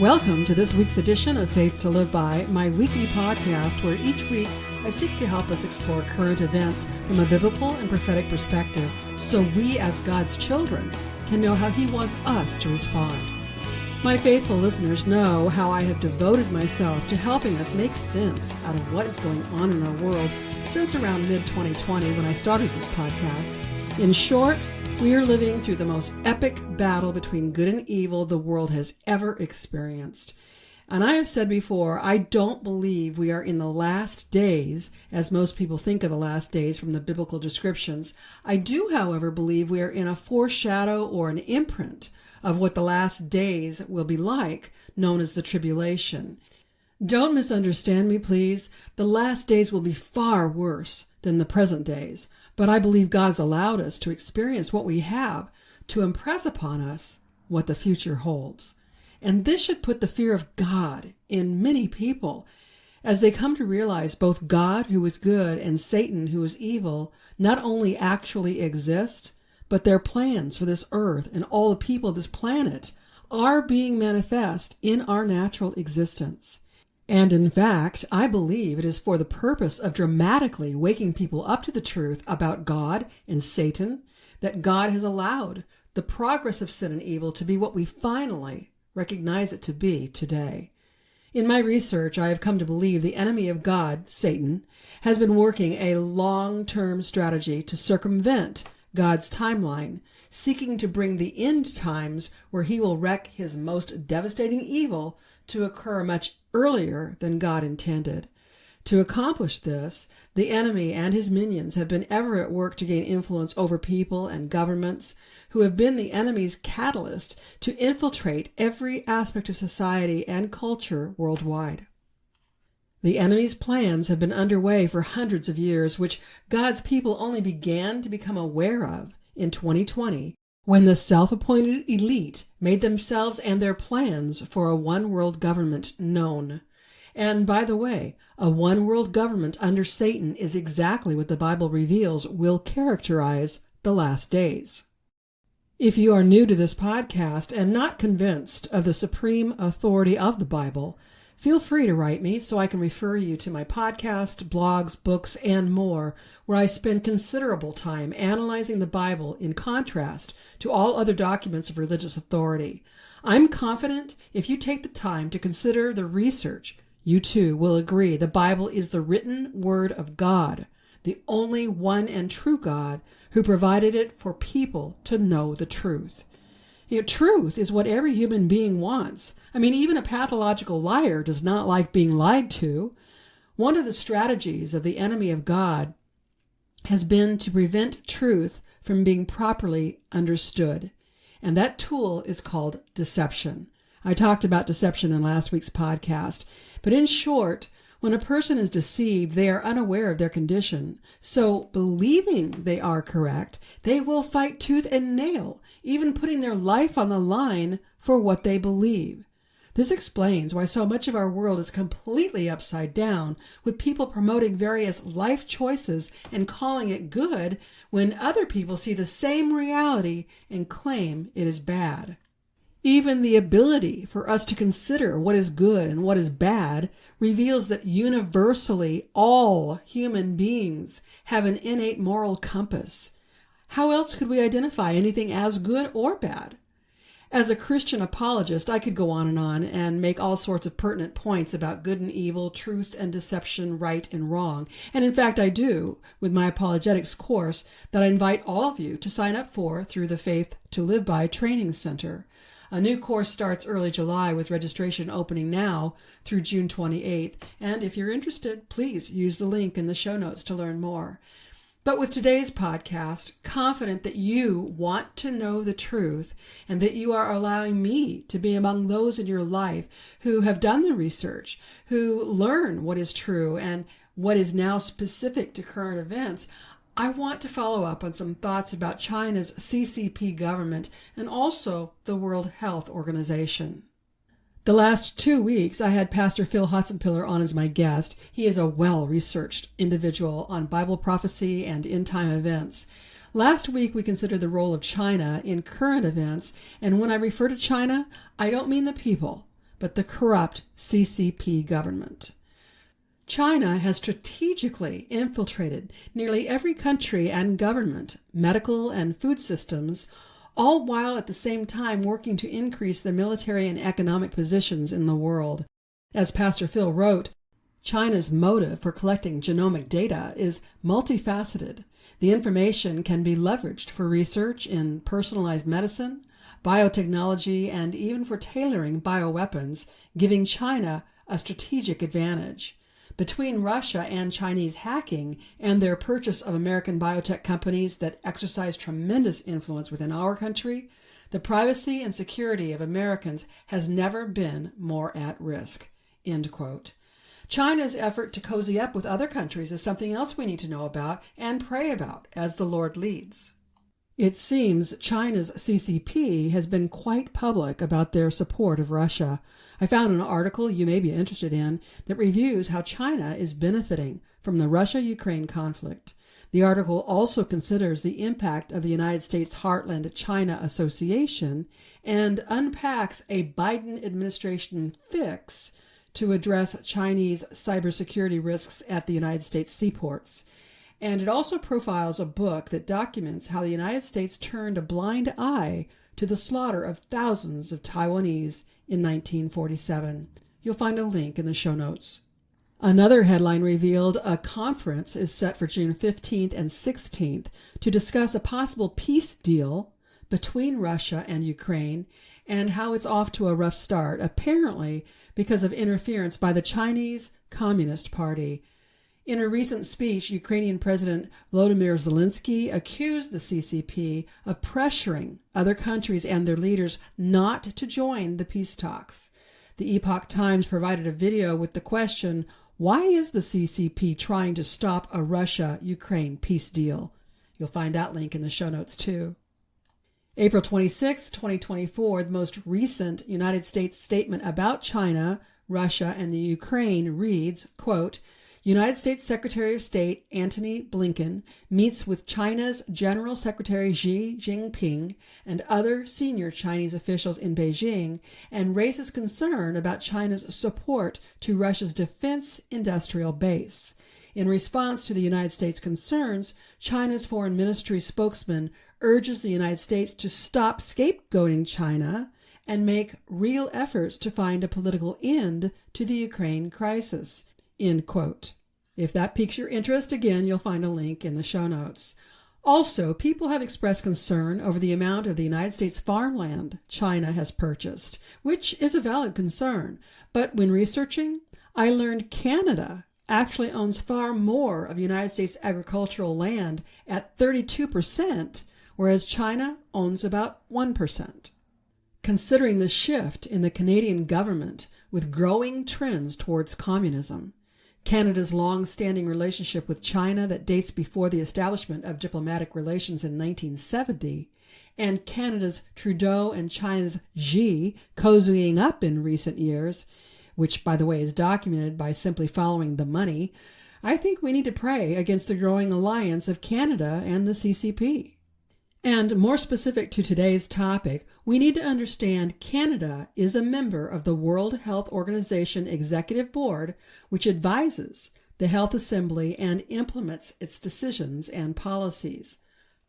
Welcome to this week's edition of Faith to Live By, my weekly podcast where each week I seek to help us explore current events from a biblical and prophetic perspective so we as God's children can know how He wants us to respond. My faithful listeners know how I have devoted myself to helping us make sense out of what is going on in our world since around mid-2020 when I started this podcast. In short, we are living through the most epic battle between good and evil the world has ever experienced. And I have said before, I don't believe we are in the last days, as most people think of the last days from the biblical descriptions. I do, however, believe we are in a foreshadow or an imprint of what the last days will be like, known as the tribulation. Don't misunderstand me, please. The last days will be far worse than the present days. But I believe God has allowed us to experience what we have to impress upon us what the future holds. And this should put the fear of God in many people as they come to realize both God, who is good, and Satan, who is evil, not only actually exist, but their plans for this earth and all the people of this planet are being manifest in our natural existence. And in fact, I believe it is for the purpose of dramatically waking people up to the truth about God and Satan that God has allowed the progress of sin and evil to be what we finally recognize it to be today. In my research, I have come to believe the enemy of God, Satan, has been working a long-term strategy to circumvent God's timeline, seeking to bring the end times where he will wreak his most devastating evil to occur much earlier than God intended. To accomplish this, the enemy and his minions have been ever at work to gain influence over people and governments who have been the enemy's catalyst to infiltrate every aspect of society and culture worldwide. The enemy's plans have been underway for hundreds of years, which God's people only began to become aware of in 2020, when the self-appointed elite made themselves and their plans for a one-world government known. And by the way, a one-world government under Satan is exactly what the Bible reveals will characterize the last days. If you are new to this podcast and not convinced of the supreme authority of the Bible, feel free to write me so I can refer you to my podcast, blogs, books, and more, where I spend considerable time analyzing the Bible in contrast to all other documents of religious authority. I'm confident if you take the time to consider the research, you too will agree the Bible is the written word of God, the only one and true God who provided it for people to know the truth. Truth is what every human being wants. Even a pathological liar does not like being lied to. One of the strategies of the enemy of God has been to prevent truth from being properly understood. And that tool is called deception. I talked about deception in last week's podcast. But in short, when a person is deceived, they are unaware of their condition. So, believing they are correct, they will fight tooth and nail, even putting their life on the line for what they believe. This explains why so much of our world is completely upside down, with people promoting various life choices and calling it good when other people see the same reality and claim it is bad. Even the ability for us to consider what is good and what is bad reveals that universally all human beings have an innate moral compass. How else could we identify anything as good or bad? As a Christian apologist, I could go on and make all sorts of pertinent points about good and evil, truth and deception, right and wrong. And in fact, I do with my apologetics course that I invite all of you to sign up for through the Faith to Live By Training Center. A new course starts early July with registration opening now through June 28th. And if you're interested, please use the link in the show notes to learn more. But with today's podcast, confident that you want to know the truth and that you are allowing me to be among those in your life who have done the research, who learn what is true and what is now specific to current events, I want to follow up on some thoughts about China's CCP government and also the World Health Organization. The last 2 weeks, I had Pastor Phil Hotzenpiller on as my guest. He is a well-researched individual on Bible prophecy and end-time events. Last week, we considered the role of China in current events, and when I refer to China, I don't mean the people, but the corrupt CCP government. China has strategically infiltrated nearly every country and government, medical and food systems, all while at the same time working to increase their military and economic positions in the world. As Pastor Phil wrote, China's motive for collecting genomic data is multifaceted. The information can be leveraged for research in personalized medicine, biotechnology, and even for tailoring bioweapons, giving China a strategic advantage. Between Russia and Chinese hacking and their purchase of American biotech companies that exercise tremendous influence within our country, the privacy and security of Americans has never been more at risk. End quote. China's effort to cozy up with other countries is something else we need to know about and pray about as the Lord leads. It seems China's CCP has been quite public about their support of Russia. I found an article you may be interested in that reviews how China is benefiting from the Russia-Ukraine conflict. The article also considers the impact of the United States Heartland-China Association and unpacks a Biden administration fix to address Chinese cybersecurity risks at the United States seaports. And it also profiles a book that documents how the United States turned a blind eye to the slaughter of thousands of Taiwanese in 1947. You'll find a link in the show notes. Another headline revealed a conference is set for June 15th and 16th to discuss a possible peace deal between Russia and Ukraine and how it's off to a rough start, apparently because of interference by the Chinese Communist Party. In a recent speech, Ukrainian President Volodymyr Zelensky accused the CCP of pressuring other countries and their leaders not to join the peace talks. The Epoch Times provided a video with the question, why is the CCP trying to stop a Russia-Ukraine peace deal? You'll find that link in the show notes too. April 26, 2024, the most recent United States statement about China, Russia, and the Ukraine reads, quote, United States Secretary of State Antony Blinken meets with China's General Secretary Xi Jinping and other senior Chinese officials in Beijing and raises concern about China's support to Russia's defense industrial base. In response to the United States' concerns, China's foreign ministry spokesman urges the United States to stop scapegoating China and make real efforts to find a political end to the Ukraine crisis. End quote. If that piques your interest, again, you'll find a link in the show notes. Also, people have expressed concern over the amount of the United States farmland China has purchased, which is a valid concern. But when researching, I learned Canada actually owns far more of United States agricultural land at 32%, whereas China owns about 1%. Considering the shift in the Canadian government with growing trends towards communism, Canada's long-standing relationship with China that dates before the establishment of diplomatic relations in 1970, and Canada's Trudeau and China's Xi cozying up in recent years, which, by the way, is documented by simply following the money, I think we need to pray against the growing alliance of Canada and the CCP. And more specific to today's topic, we need to understand Canada is a member of the World Health Organization Executive Board, which advises the Health Assembly and implements its decisions and policies.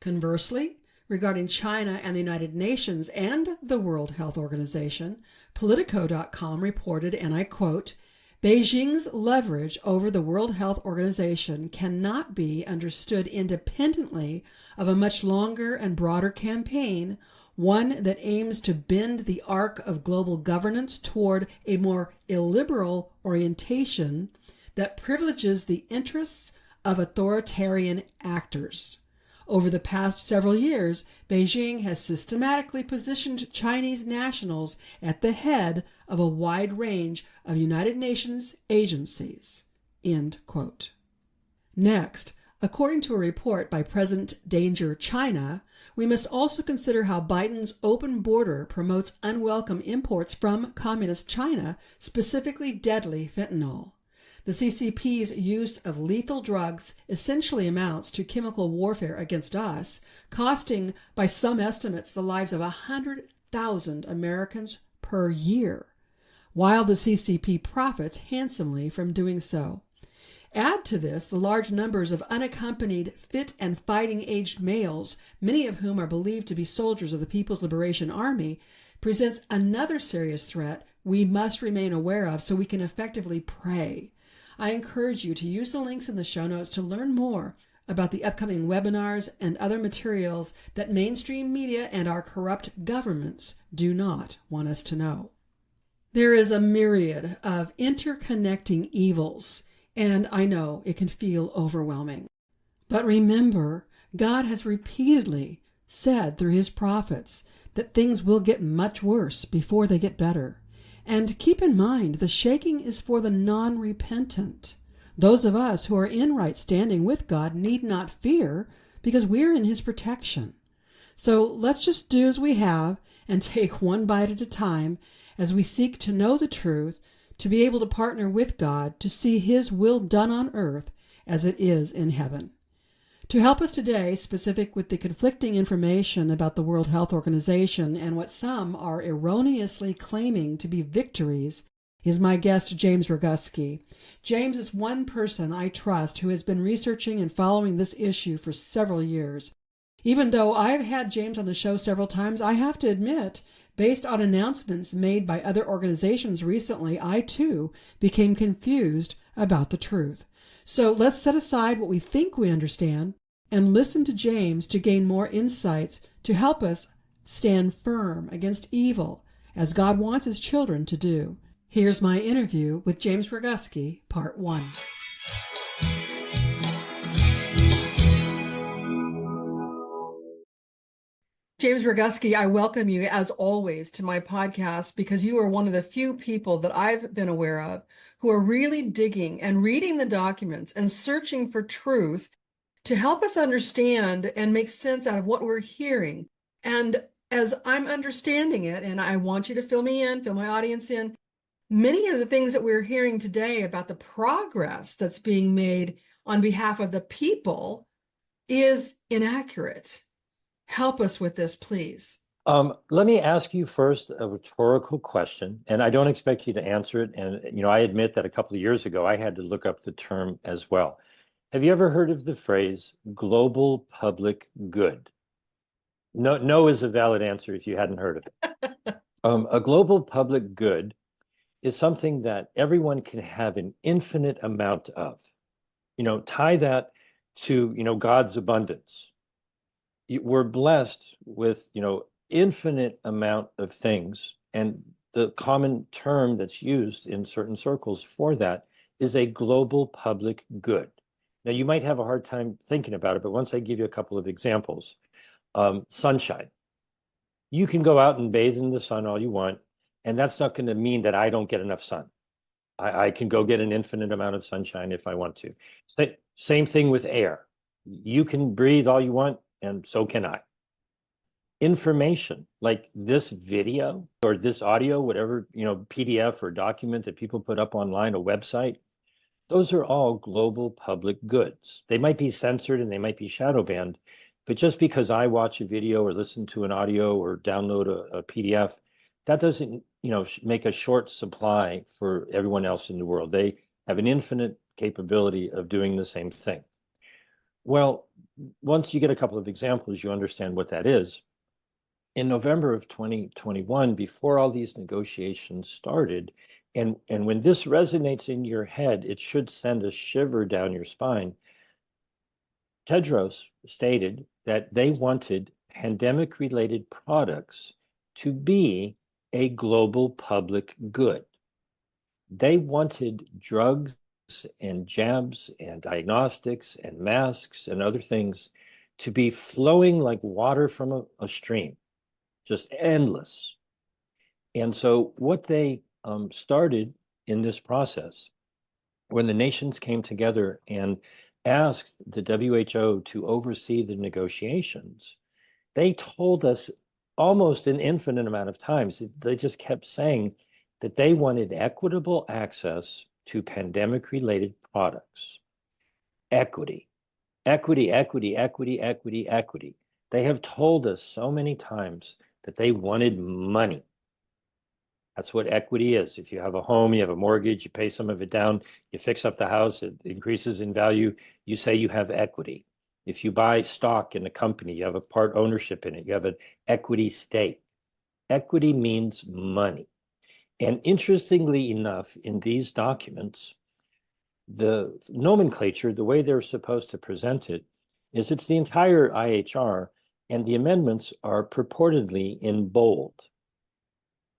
Conversely, regarding China and the United Nations and the World Health Organization, Politico.com reported, and I quote, Beijing's leverage over the World Health Organization cannot be understood independently of a much longer and broader campaign, one that aims to bend the arc of global governance toward a more illiberal orientation that privileges the interests of authoritarian actors. Over the past several years, Beijing has systematically positioned Chinese nationals at the head of a wide range of United Nations agencies. End quote. Next, according to a report by Present Danger China, we must also consider how Biden's open border promotes unwelcome imports from communist China, specifically deadly fentanyl. The CCP's use of lethal drugs essentially amounts to chemical warfare against us, costing, by some estimates, the lives of 100,000 Americans per year. while the CCP profits handsomely from doing so. Add to this the large numbers of unaccompanied, fit and fighting-aged males, many of whom are believed to be soldiers of the People's Liberation Army, presents another serious threat we must remain aware of so we can effectively pray. I encourage you to use the links in the show notes to learn more about the upcoming webinars and other materials that mainstream media and our corrupt governments do not want us to know. There is a myriad of interconnecting evils, and I know it can feel overwhelming. But remember, God has repeatedly said through his prophets that things will get much worse before they get better. And keep in mind, the shaking is for the non-repentant. Those of us who are in right standing with God need not fear because we're in his protection. So let's just do as we have and take one bite at a time as we seek to know the truth, to be able to partner with God to see his will done on earth as it is in heaven. To help us today, specific with the conflicting information about the World Health Organization and what some are erroneously claiming to be victories, is my guest, James Roguski. James is one person I trust who has been researching and following this issue for several years. Even though I've had James on the show several times, I have to admit, based on announcements made by other organizations recently, I too became confused about the truth. So let's set aside what we think we understand and listen to James to gain more insights to help us stand firm against evil, as God wants his children to do. Here's my interview with James Roguski, Part 1. James Roguski, I welcome you, as always, to my podcast because you are one of the few people that I've been aware of who are really digging and reading the documents and searching for truth to help us understand and make sense out of what we're hearing. And as I'm understanding it, and I want you to fill me in, fill my audience in, many of the things that we're hearing today about the progress that's being made on behalf of the people is inaccurate. Help us with this, please. Let me ask you first a rhetorical question, and I don't expect you to answer it. And, I admit that a couple of years ago, I had to look up the term as well. Have you ever heard of the phrase global public good? No, no is a valid answer if you hadn't heard of it. A global public good is something that everyone can have an infinite amount of. Tie that to, God's abundance. We're blessed with, infinite amount of things. And the common term that's used in certain circles for that is a global public good. Now, you might have a hard time thinking about it, but once I give you a couple of examples, sunshine. You can go out and bathe in the sun all you want, and that's not going to mean that I don't get enough sun. I can go get an infinite amount of sunshine if I want to. Same thing with air. You can breathe all you want, and so can I. Information, like this video or this audio, whatever, PDF or document that people put up online, a website, those are all global public goods. They might be censored and they might be shadow banned, but just because I watch a video or listen to an audio or download a PDF, that doesn't, make a short supply for everyone else in the world. They have an infinite capability of doing the same thing. Well, once you get a couple of examples, you understand what that is. In November of 2021, before all these negotiations started, and when this resonates in your head, it should send a shiver down your spine. Tedros stated that they wanted pandemic-related products to be a global public good. They wanted drugs and jabs and diagnostics and masks and other things to be flowing like water from a stream, just endless. And so what they started in this process, when the nations came together and asked the WHO to oversee the negotiations, they told us almost an infinite amount of times, they just kept saying that they wanted equitable access to pandemic-related products. Equity, equity, equity, equity, equity, equity. They have told us so many times that they wanted money. That's what equity is. If you have a home, you have a mortgage, you pay some of it down, you fix up the house, it increases in value, you say you have equity. If you buy stock in a company, you have a part ownership in it, you have an equity stake. Equity means money. And interestingly enough, in these documents, the nomenclature, the way they're supposed to present it, is it's the entire IHR, and the amendments are purportedly in bold.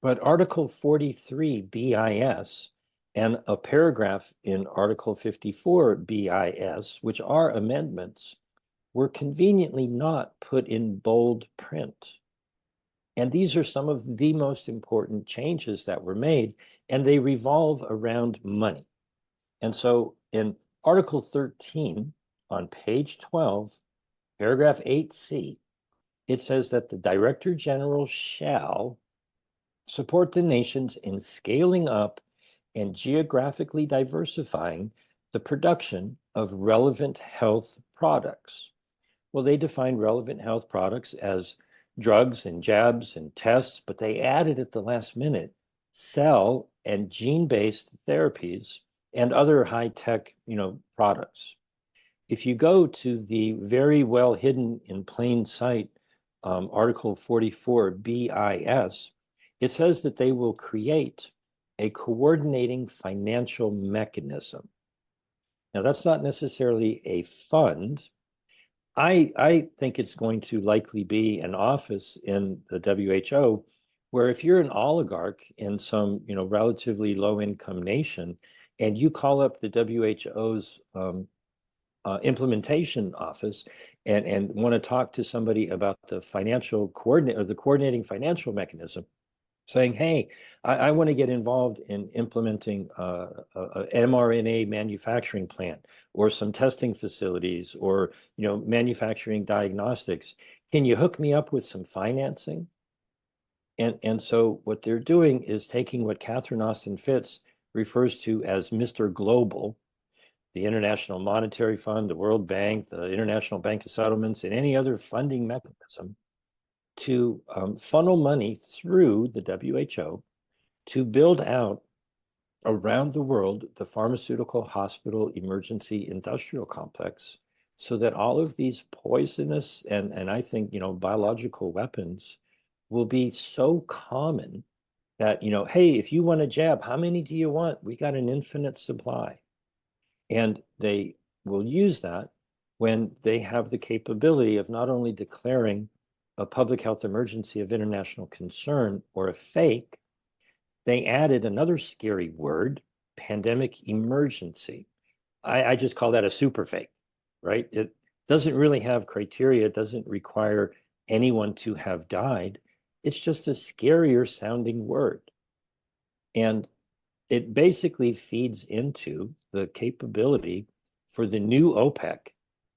But Article 43 BIS and a paragraph in Article 54 BIS, which are amendments, were conveniently not put in bold print. And these are some of the most important changes that were made, and they revolve around money. And so in Article 13 on page 12, paragraph 8C, it says that the Director General shall support the nations in scaling up and geographically diversifying the production of relevant health products. Well, they define relevant health products as drugs and jabs and tests, but they added at the last minute cell and gene-based therapies and other high-tech, products. If you go to the very well hidden in plain sight Article 44 BIS, it says that they will create a coordinating financial mechanism. Now, that's not necessarily a fund. I think it's going to likely be an office in the WHO where if you're an oligarch in some, relatively low income nation and you call up the WHO's implementation office and want to talk to somebody about the financial coordinate or the coordinating financial mechanism, saying, hey, I want to get involved in implementing a mRNA manufacturing plant or some testing facilities or manufacturing diagnostics. Can you hook me up with some financing? And so what they're doing is taking what Catherine Austin Fitts refers to as Mr. Global, the International Monetary Fund, the World Bank, the International Bank of Settlements, and any other funding mechanism to funnel money through the WHO to build out around the world the pharmaceutical hospital emergency industrial complex so that all of these poisonous and I think, biological weapons will be so common that, hey, if you want a jab, how many do you want? We got an infinite supply. And they will use that when they have the capability of not only declaring a public health emergency of international concern or a fake, they added another scary word, pandemic emergency. I just call that a super fake, right? It doesn't really have criteria. It doesn't require anyone to have died. It's just a scarier sounding word. And it basically feeds into the capability for the new OPEC,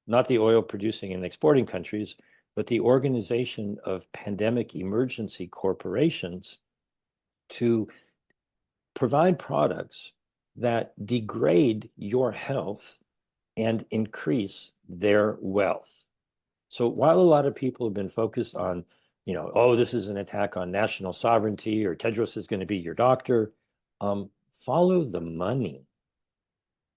not the oil producing and exporting countries, but the Organization of Pandemic Emergency Corporations to provide products that degrade your health and increase their wealth. So while a lot of people have been focused on, oh, this is an attack on national sovereignty or Tedros is going to be your doctor, follow the money.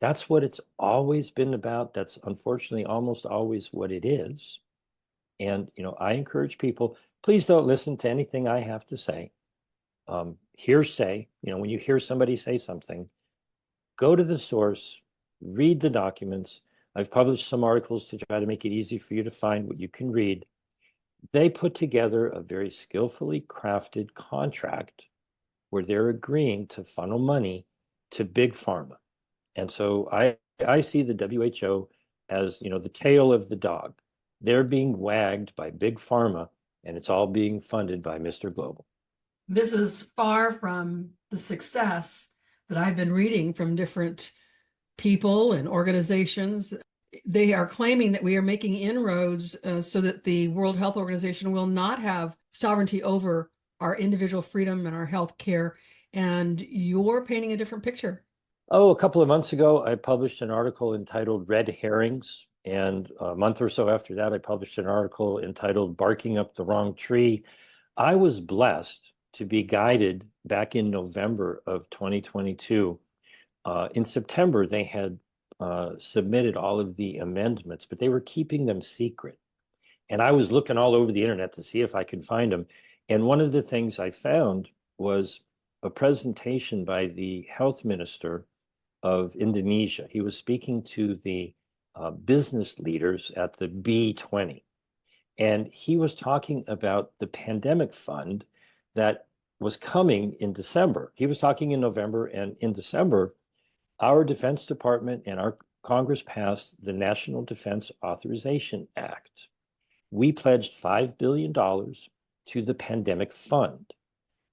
That's what it's always been about. That's unfortunately almost always what it is. And, I encourage people, please don't listen to anything I have to say. Hearsay, when you hear somebody say something, go to the source, read the documents. I've published some articles to try to make it easy for you to find what you can read. They put together a very skillfully crafted contract where they're agreeing to funnel money to big pharma. And so I see the WHO as, the tail of the dog. They're being wagged by big pharma, and it's all being funded by Mr. Global. This is far from the success that I've been reading from different people and organizations. They are claiming that we are making inroads so that the World Health Organization will not have sovereignty over our individual freedom and our health care. And you're painting a different picture. Oh, a couple of months ago, I published an article entitled Red Herrings. And a month or so after that, I published an article entitled Barking Up the Wrong Tree. I was blessed to be guided back in November of 2022. In September, they had submitted all of the amendments, but they were keeping them secret. And I was looking all over the internet to see if I could find them. And one of the things I found was a presentation by the health minister of Indonesia. He was speaking to the business leaders at the B20. And he was talking about the pandemic fund that was coming in December. He was talking in November, and in December, our Defense Department and our Congress passed the National Defense Authorization Act. We pledged $5 billion to the pandemic fund.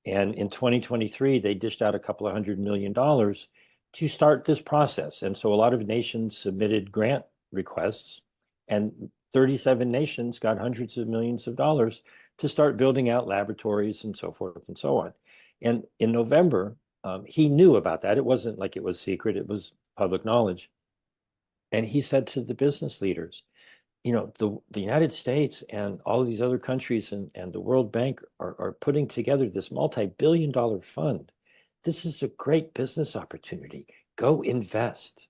And in 2023, they dished out a couple of $100 million to start this process. And so a lot of nations submitted grant requests, and 37 nations got hundreds of millions of dollars to start building out laboratories and so forth and so on. And in November, he knew about that. It wasn't like it was secret, it was public knowledge. And he said to the business leaders, you know, the United States and all of these other countries and the World Bank are putting together this multi-billion-dollar fund. This is a great business opportunity. Go invest.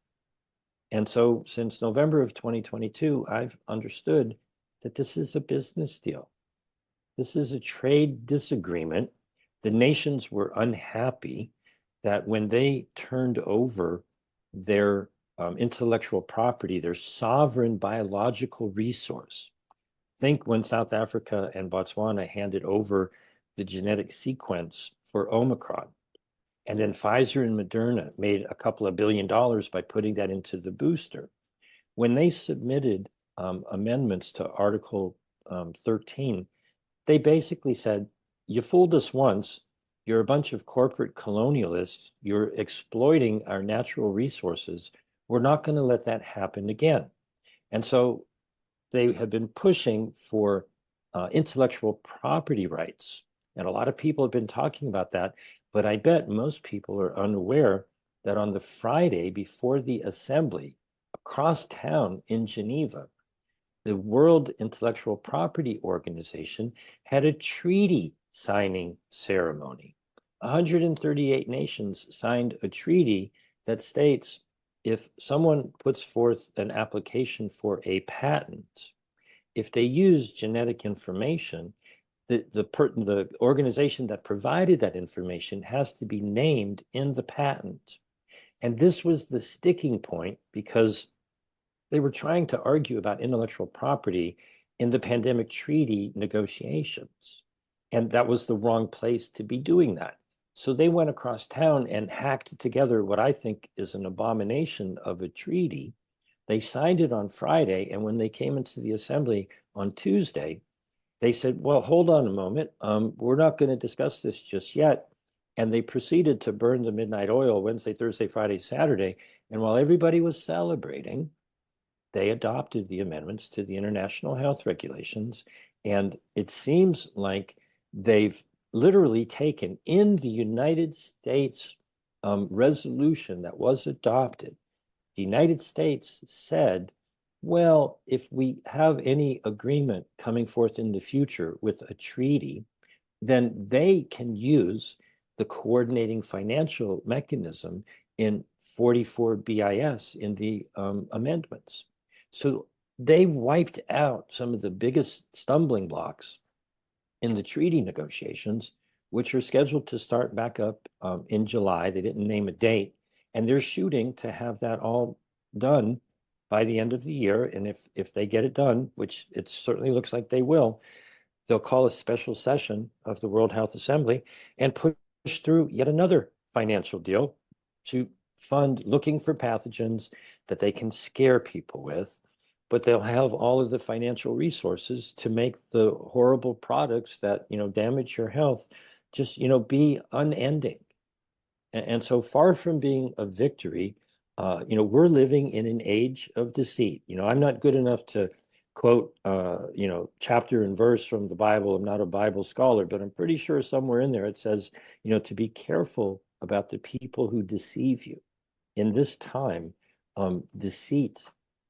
And so since November of 2022, I've understood that this is a business deal. This is a trade disagreement. The nations were unhappy that when they turned over their intellectual property, their sovereign biological resource. Think when South Africa and Botswana handed over the genetic sequence for Omicron. And then Pfizer and Moderna made a couple of $1 billion by putting that into the booster. When they submitted amendments to Article 13, they basically said, you fooled us once, you're a bunch of corporate colonialists, you're exploiting our natural resources, we're not going to let that happen again. And so they have been pushing for intellectual property rights. And a lot of people have been talking about that, but I bet most people are unaware that on the Friday before the assembly, across town in Geneva, the World Intellectual Property Organization had a treaty signing ceremony. 138 nations signed a treaty that states if someone puts forth an application for a patent, if they use genetic information, the organization that provided that information has to be named in the patent. And this was the sticking point because they were trying to argue about intellectual property in the pandemic treaty negotiations. And that was the wrong place to be doing that. So they went across town and hacked together what I think is an abomination of a treaty. They signed it on Friday, and when they came into the assembly on Tuesday, they said, well, hold on a moment. We're not going to discuss this just yet. And they proceeded to burn the midnight oil Wednesday, Thursday, Friday, Saturday. And while everybody was celebrating, they adopted the amendments to the international health regulations. And it seems like they've literally taken in the United States resolution that was adopted. The United States said, well, if we have any agreement coming forth in the future with a treaty, then they can use the coordinating financial mechanism in 44 BIS in the amendments. So they wiped out some of the biggest stumbling blocks in the treaty negotiations, which are scheduled to start back up in July. They didn't name a date, and they're shooting to have that all done by the end of the year. And if they get it done, which it certainly looks like they will, they'll call a special session of the World Health Assembly and push through yet another financial deal to fund looking for pathogens that they can scare people with, but they'll have all of the financial resources to make the horrible products that, damage your health just, be unending. And so far from being a victory, we're living in an age of deceit. I'm not good enough to quote, chapter and verse from the Bible. I'm not a Bible scholar, but I'm pretty sure somewhere in there it says, to be careful about the people who deceive you. In this time, deceit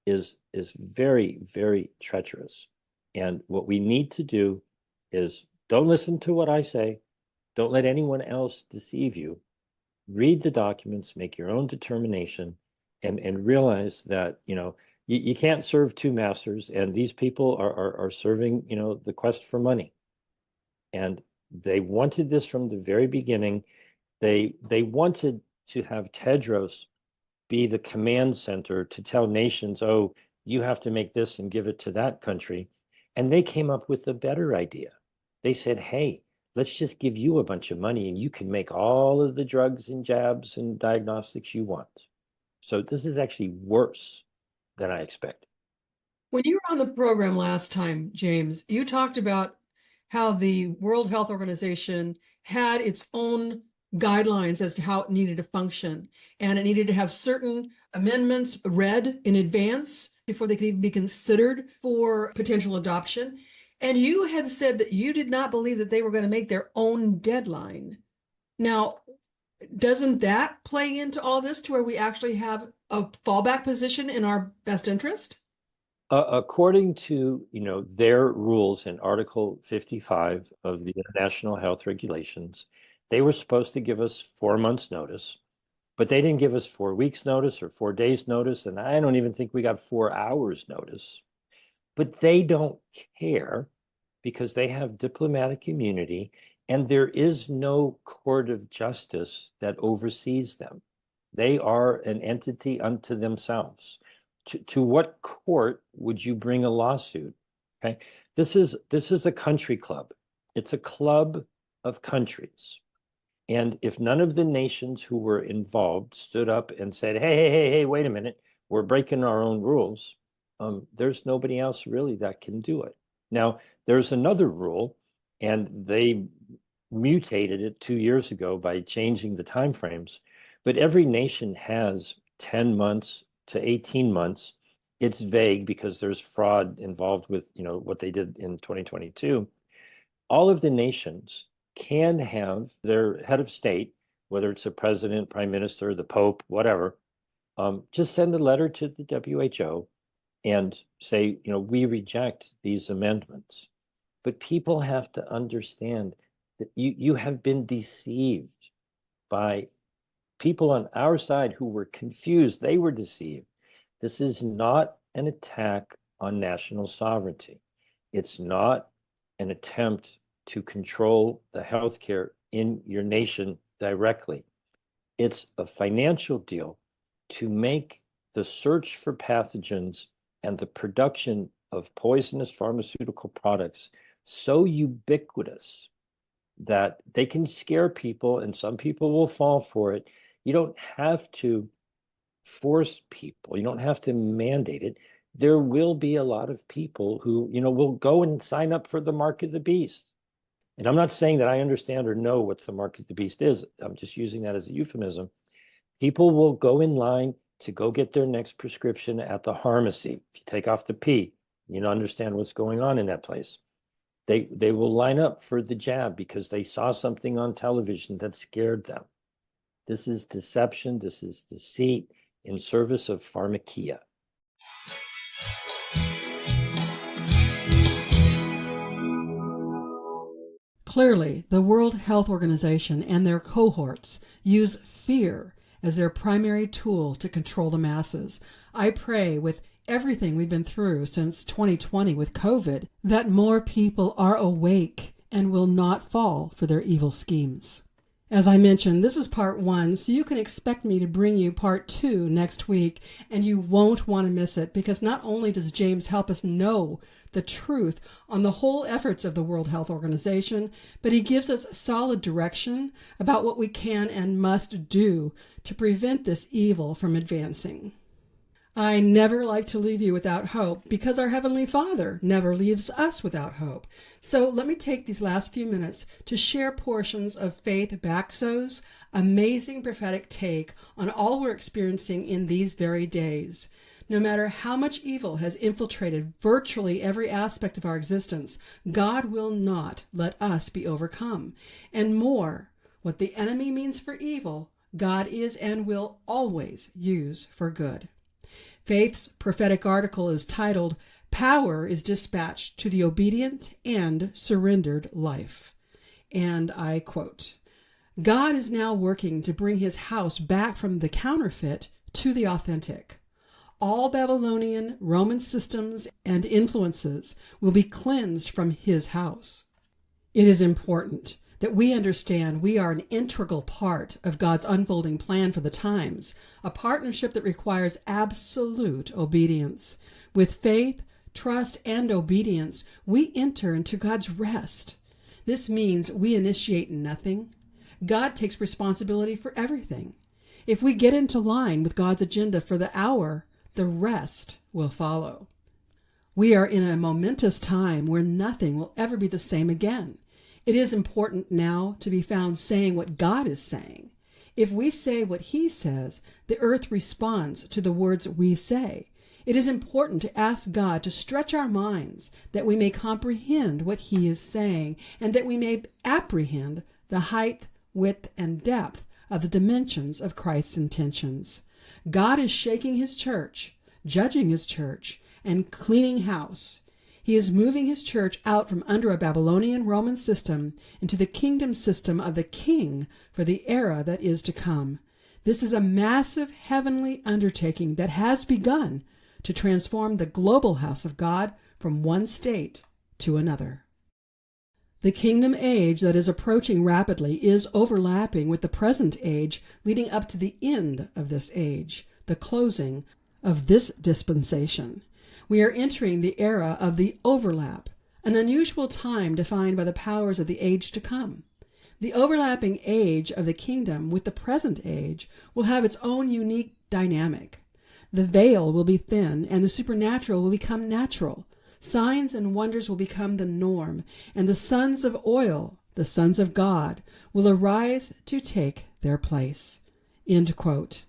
is very, very treacherous. And what we need to do is don't listen to what I say. Don't let anyone else deceive you. Read the documents, make your own determination, and realize that, you can't serve two masters, and these people are serving, the quest for money. And they wanted this from the very beginning. They wanted to have Tedros be the command center to tell nations, oh, you have to make this and give it to that country. And they came up with a better idea. They said, hey, let's just give you a bunch of money and you can make all of the drugs and jabs and diagnostics you want. So this is actually worse than I expected. When you were on the program last time, James, you talked about how the World Health Organization had its own guidelines as to how it needed to function, and it needed to have certain amendments read in advance before they could even be considered for potential adoption. And you had said that you did not believe that they were going to make their own deadline. Now, doesn't that play into all this to where we actually have a fallback position in our best interest? According to their rules in Article 55 of the International Health Regulations, they were supposed to give us 4 months notice, but they didn't give us 4 weeks notice or 4 days notice, and I don't even think we got 4 hours notice. But they don't care because they have diplomatic immunity, and there is no court of justice that oversees them. They are an entity unto themselves. To what court would you bring a lawsuit? Okay, this is a country club. It's a club of countries. And if none of the nations who were involved stood up and said, hey, wait a minute, we're breaking our own rules, there's nobody else really that can do it. Now, there's another rule, and they mutated it 2 years ago by changing the timeframes, but every nation has 10 months to 18 months. It's vague because there's fraud involved with, what they did in 2022. All of the nations can have their head of state, whether it's the president, prime minister, the pope, whatever, just send a letter to the WHO and say, we reject these amendments. But people have to understand that you have been deceived by people on our side who were confused. They were deceived. This is not an attack on national sovereignty. It's not an attempt to control the healthcare in your nation directly. It's a financial deal to make the search for pathogens and the production of poisonous pharmaceutical products so ubiquitous that they can scare people, and some people will fall for it. You don't have to force people. You don't have to mandate it. There will be a lot of people who, will go and sign up for the mark of the beast. And I'm not saying that I understand or know what the mark of the beast is. I'm just using that as a euphemism. People will go in line to go get their next prescription at the pharmacy. If you take off the P, you understand what's going on in that place. They will line up for the jab because they saw something on television that scared them. This is deception. This is deceit in service of pharmakia. Clearly, the World Health Organization and their cohorts use fear as their primary tool to control the masses. I pray with everything we've been through since 2020 with COVID that more people are awake and will not fall for their evil schemes. As I mentioned, this is part 1, so you can expect me to bring you part 2 next week, and you won't want to miss it, because not only does James help us know the truth on the whole efforts of the World Health Organization, but he gives us solid direction about what we can and must do to prevent this evil from advancing. I never like to leave you without hope, because our Heavenly Father never leaves us without hope. So let me take these last few minutes to share portions of Faith Baxo's amazing prophetic take on all we're experiencing in these very days. No matter how much evil has infiltrated virtually every aspect of our existence, God will not let us be overcome. And more, what the enemy means for evil, God is and will always use for good. Faith's prophetic article is titled, Power is Dispatched to the Obedient and Surrendered Life. and I quote, "God is now working to bring his house back from the counterfeit to the authentic. All Babylonian, Roman systems and influences will be cleansed from his house." It is important that we understand we are an integral part of God's unfolding plan for the times, a partnership that requires absolute obedience. With faith, trust, and obedience, we enter into God's rest. This means we initiate nothing. God takes responsibility for everything. If we get into line with God's agenda for the hour, the rest will follow. We are in a momentous time where nothing will ever be the same again. It is important now to be found saying what God is saying. If we say what he says, the earth responds to the words we say. It is important to ask God to stretch our minds that we may comprehend what he is saying and that we may apprehend the height, width, and depth of the dimensions of Christ's intentions. God is shaking his church, judging his church, and cleaning house. He is moving his church out from under a Babylonian Roman system into the kingdom system of the King for the era that is to come. This is a massive heavenly undertaking that has begun to transform the global house of God from one state to another. The kingdom age that is approaching rapidly is overlapping with the present age leading up to the end of this age, the closing of this dispensation. We are entering the era of the overlap, an unusual time defined by the powers of the age to come. The overlapping age of the kingdom with the present age will have its own unique dynamic. The veil will be thin, and the supernatural will become natural. Signs and wonders will become the norm, and the sons of oil, the sons of God, will arise to take their place. End quote.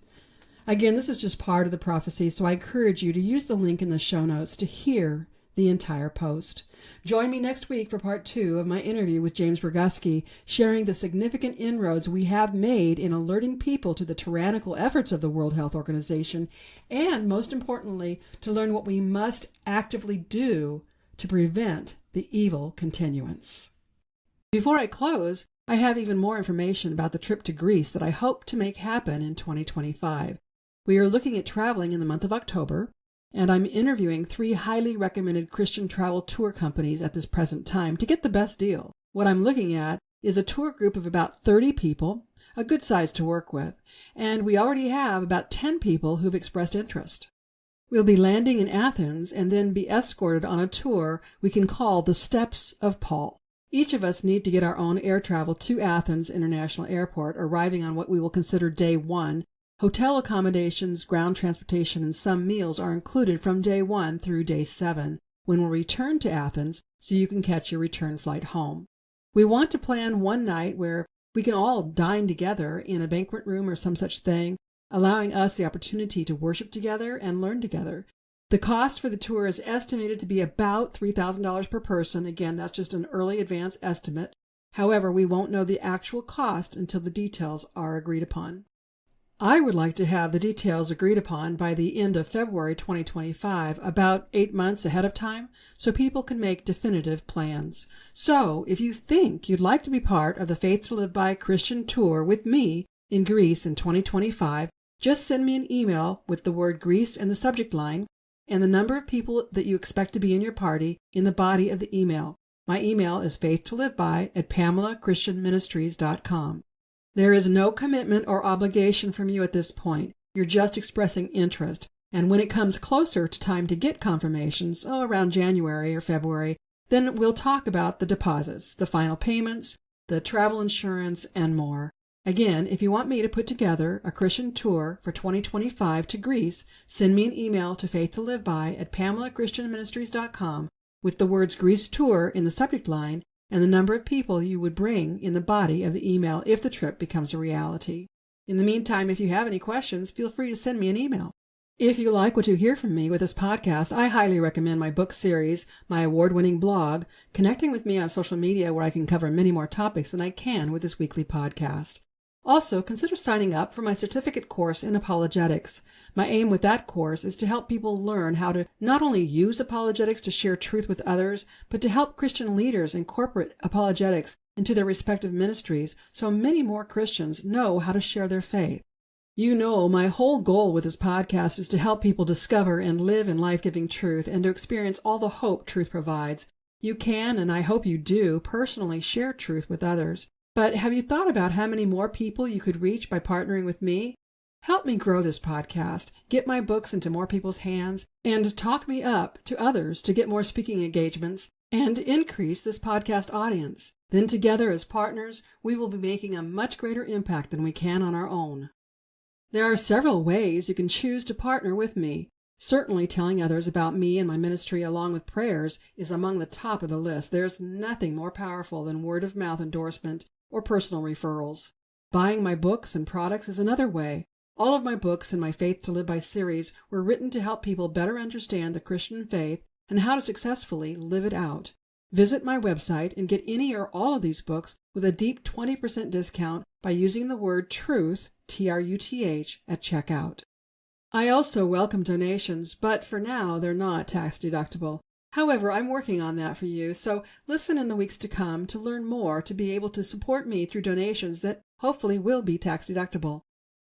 Again, this is just part of the prophecy, so I encourage you to use the link in the show notes to hear the entire post. Join me next week for part 2 of my interview with James Roguski, sharing the significant inroads we have made in alerting people to the tyrannical efforts of the World Health Organization, and most importantly, to learn what we must actively do to prevent the evil continuance. Before I close, I have even more information about the trip to Greece that I hope to make happen in 2025. We are looking at traveling in the month of October, and I'm interviewing 3 highly recommended Christian travel tour companies at this present time to get the best deal. What I'm looking at is a tour group of about 30 people, a good size to work with, and we already have about 10 people who've expressed interest. We'll be landing in Athens and then be escorted on a tour we can call the Steps of Paul. Each of us need to get our own air travel to Athens International Airport, arriving on what we will consider day 1. Hotel accommodations, ground transportation, and some meals are included from day 1 through day 7, when we'll return to Athens so you can catch your return flight home. We want to plan one night where we can all dine together in a banquet room or some such thing, allowing us the opportunity to worship together and learn together. The cost for the tour is estimated to be about $3,000 per person. Again, that's just an early advance estimate. However, we won't know the actual cost until the details are agreed upon. I would like to have the details agreed upon by the end of February 2025, about 8 months ahead of time, so people can make definitive plans. So, if you think you'd like to be part of the Faith to Live By Christian tour with me in Greece in 2025, just send me an email with the word Greece in the subject line and the number of people that you expect to be in your party in the body of the email. My email is faithtoliveby@PamelaChristianMinistries.com. There is no commitment or obligation from you at this point. You're just expressing interest. And when it comes closer to time to get confirmations, around January or February, then we'll talk about the deposits, the final payments, the travel insurance, and more. Again, if you want me to put together a Christian tour for 2025 to Greece, send me an email to faithtoliveby@PamelaChristianMinistries.com with the words Greece Tour in the subject line and the number of people you would bring in the body of the email if the trip becomes a reality. In the meantime, if you have any questions, feel free to send me an email. If you like what you hear from me with this podcast, I highly recommend my book series, my award-winning blog, connecting with me on social media where I can cover many more topics than I can with this weekly podcast. Also, consider signing up for my certificate course in apologetics. My aim with that course is to help people learn how to not only use apologetics to share truth with others, but to help Christian leaders incorporate apologetics into their respective ministries so many more Christians know how to share their faith. You know, my whole goal with this podcast is to help people discover and live in life-giving truth and to experience all the hope truth provides. You can, and I hope you do, personally share truth with others. But have you thought about how many more people you could reach by partnering with me? Help me grow this podcast, get my books into more people's hands, and talk me up to others to get more speaking engagements and increase this podcast audience. Then together as partners, we will be making a much greater impact than we can on our own. There are several ways you can choose to partner with me. Certainly telling others about me and my ministry along with prayers is among the top of the list. There's nothing more powerful than word-of-mouth endorsement or personal referrals. Buying my books and products is another way. All of my books in my Faith to Live By series were written to help people better understand the Christian faith and how to successfully live it out. Visit my website and get any or all of these books with a deep 20% discount by using the word TRUTH, T-R-U-T-H, at checkout. I also welcome donations, but for now they're not tax deductible. However, I'm working on that for you, so listen in the weeks to come to learn more to be able to support me through donations that hopefully will be tax deductible.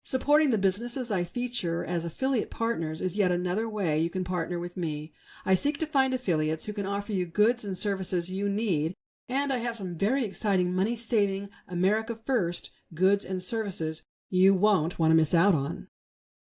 Supporting the businesses I feature as affiliate partners is yet another way you can partner with me. I seek to find affiliates who can offer you goods and services you need, and I have some very exciting money-saving, America First goods and services you won't want to miss out on.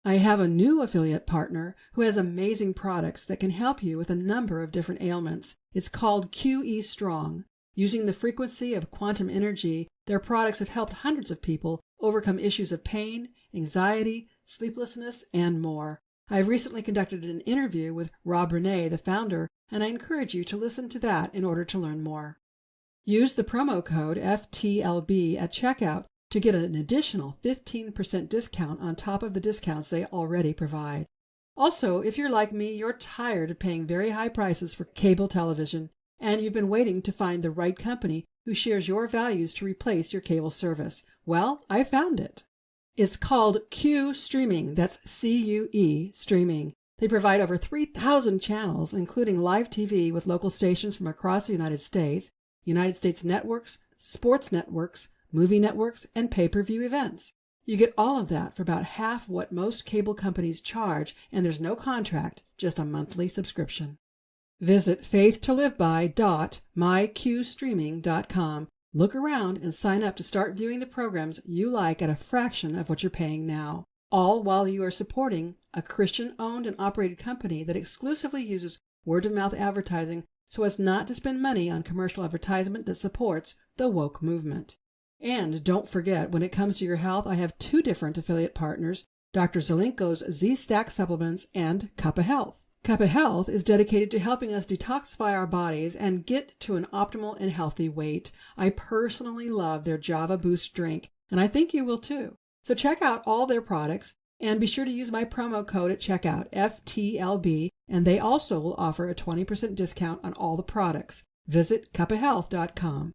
I have a new affiliate partner who has amazing products that can help you with a number of different ailments. It's called QE Strong. Using the frequency of quantum energy, their products have helped hundreds of people overcome issues of pain, anxiety, sleeplessness, and more. I have recently conducted an interview with Rob Renee, the founder, and I encourage you to listen to that in order to learn more. Use the promo code FTLB at checkout to get an additional 15% discount on top of the discounts they already provide. Also, if you're like me, you're tired of paying very high prices for cable television, and you've been waiting to find the right company who shares your values to replace your cable service. Well, I found it. It's called Q Streaming. That's C-U-E, Streaming. They provide over 3,000 channels, including live TV with local stations from across the United States networks, sports networks, movie networks, and pay-per-view events. You get all of that for about half what most cable companies charge, and there's no contract, just a monthly subscription. Visit faithtoliveby.myqstreaming.com. Look around and sign up to start viewing the programs you like at a fraction of what you're paying now, all while you are supporting a Christian-owned and operated company that exclusively uses word-of-mouth advertising so as not to spend money on commercial advertisement that supports the woke movement. And don't forget, when it comes to your health, I have two different affiliate partners, Dr. Zelenko's Z-Stack Supplements and Kappa Health. Kappa Health is dedicated to helping us detoxify our bodies and get to an optimal and healthy weight. I personally love their Java Boost drink, and I think you will too. So check out all their products, and be sure to use my promo code at checkout, FTLB, and they also will offer a 20% discount on all the products. Visit kappahealth.com.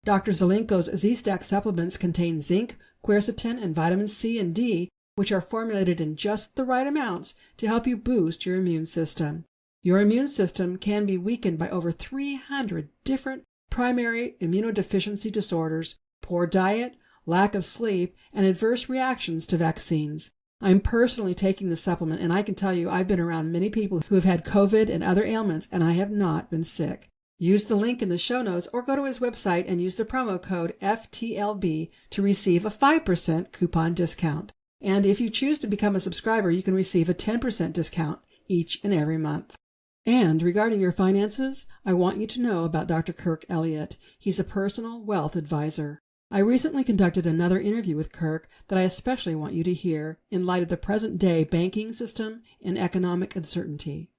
Dr. Zelenko's Z-Stack supplements contain zinc, quercetin, and vitamins C and D, which are formulated in just the right amounts to help you boost your immune system. Your immune system can be weakened by over 300 different primary immunodeficiency disorders, poor diet, lack of sleep, and adverse reactions to vaccines. I'm personally taking the supplement, and I can tell you I've been around many people who have had COVID and other ailments, and I have not been sick. Use the link in the show notes or go to his website and use the promo code FTLB to receive a 5% coupon discount. And if you choose to become a subscriber, you can receive a 10% discount each and every month. And regarding your finances, I want you to know about Dr. Kirk Elliott. He's a personal wealth advisor. I recently conducted another interview with Kirk that I especially want you to hear in light of the present-day banking system and economic uncertainty.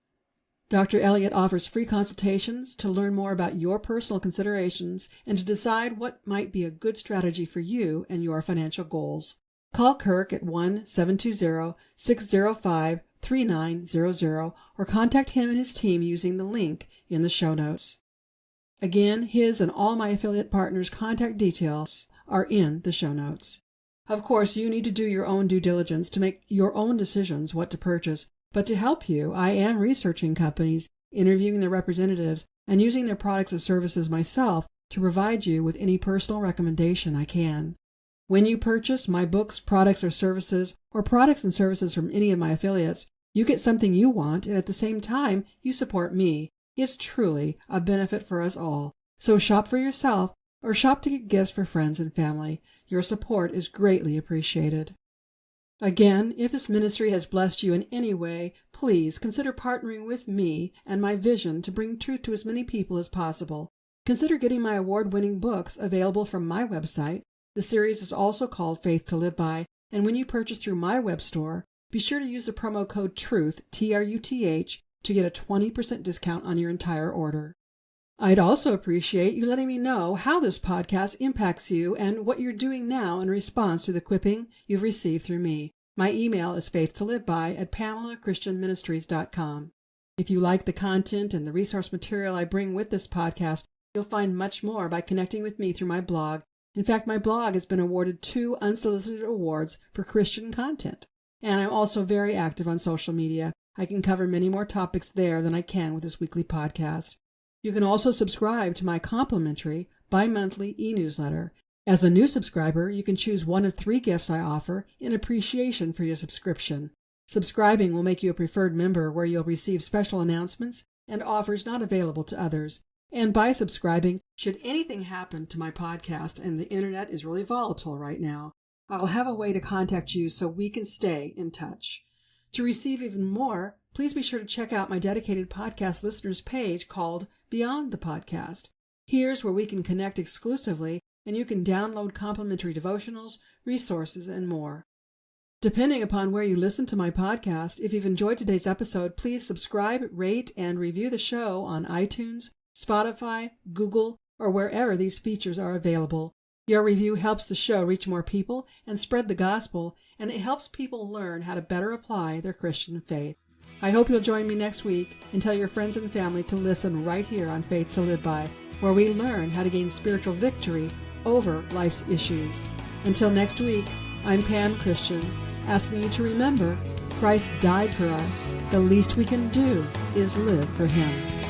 Dr. Elliott offers free consultations to learn more about your personal considerations and to decide what might be a good strategy for you and your financial goals. Call Kirk at 1-720-605-3900 or contact him and his team using the link in the show notes. Again, his and all my affiliate partners' contact details are in the show notes. Of course, you need to do your own due diligence to make your own decisions what to purchase, but to help you, I am researching companies, interviewing their representatives, and using their products or services myself to provide you with any personal recommendation I can. When you purchase my books, products, or services, or products and services from any of my affiliates, you get something you want, and at the same time, you support me. It's truly a benefit for us all. So shop for yourself, or shop to get gifts for friends and family. Your support is greatly appreciated. Again, if this ministry has blessed you in any way, please consider partnering with me and my vision to bring truth to as many people as possible. Consider getting my award-winning books available from my website. The series is also called Faith to Live By, and when you purchase through my web store, be sure to use the promo code TRUTH, T-R-U-T-H, to get a 20% discount on your entire order. I'd also appreciate you letting me know how this podcast impacts you and what you're doing now in response to the equipping you've received through me. My email is faithtoliveby@PamelaChristianMinistries.com. If you like the content and the resource material I bring with this podcast, you'll find much more by connecting with me through my blog. In fact, my blog has been awarded 2 unsolicited awards for Christian content. And I'm also very active on social media. I can cover many more topics there than I can with this weekly podcast. You can also subscribe to my complimentary bi-monthly e-newsletter. As a new subscriber, you can choose one of 3 gifts I offer in appreciation for your subscription. Subscribing will make you a preferred member where you'll receive special announcements and offers not available to others. And by subscribing, should anything happen to my podcast, and the internet is really volatile right now, I'll have a way to contact you so we can stay in touch. To receive even more, please be sure to check out my dedicated podcast listeners page called Beyond the Podcast. Here's where we can connect exclusively, and you can download complimentary devotionals, resources, and more. Depending upon where you listen to my podcast, if you've enjoyed today's episode, please subscribe, rate, and review the show on iTunes, Spotify, Google, or wherever these features are available. Your review helps the show reach more people and spread the gospel, and it helps people learn how to better apply their Christian faith. I hope you'll join me next week and tell your friends and family to listen right here on Faith to Live By, where we learn how to gain spiritual victory over life's issues. Until next week, I'm Pam Christian, asking you to remember Christ died for us. The least we can do is live for Him.